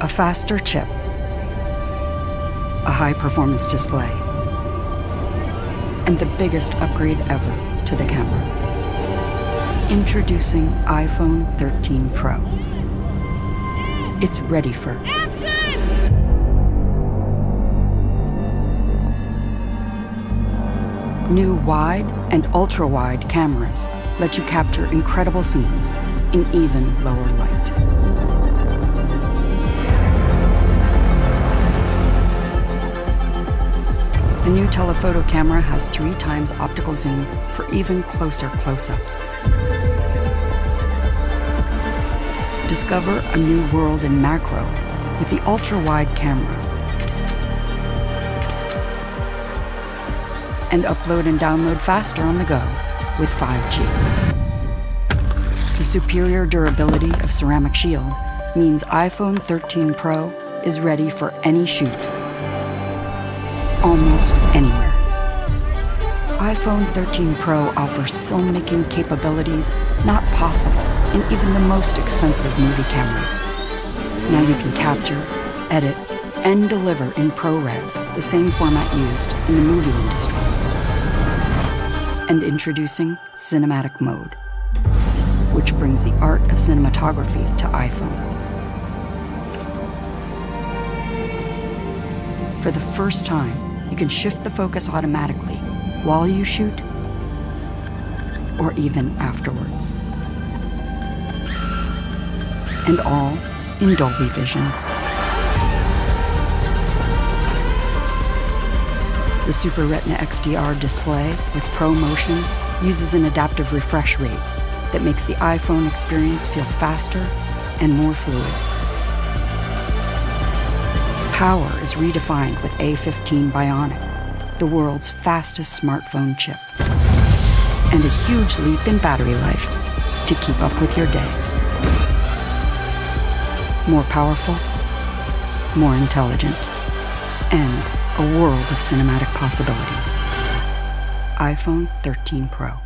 A faster chip, a high-performance display, and the biggest upgrade ever to the camera. Introducing iPhone 13 Pro. It's ready for action! New wide and ultra-wide cameras let you capture incredible scenes in even lower light. The new telephoto camera has 3 times optical zoom for even closer close-ups. Discover a new world in macro with the ultra-wide camera. And upload and download faster on the go with 5G. The superior durability of ceramic shield means iPhone 13 Pro is ready for any shoot, almost anywhere. iPhone 13 Pro offers filmmaking capabilities not possible in even the most expensive movie cameras. Now you can capture, edit, and deliver in ProRes, the same format used in the movie industry. And introducing Cinematic Mode, which brings the art of cinematography to iPhone. For the first time, you can shift the focus automatically while you shoot or even afterwards. And all in Dolby Vision. The Super Retina XDR display with ProMotion uses an adaptive refresh rate that makes the iPhone experience feel faster and more fluid. Power is redefined with A15 Bionic, the world's fastest smartphone chip. And a huge leap in battery life to keep up with your day. More powerful, more intelligent, and a world of cinematic possibilities. iPhone 13 Pro.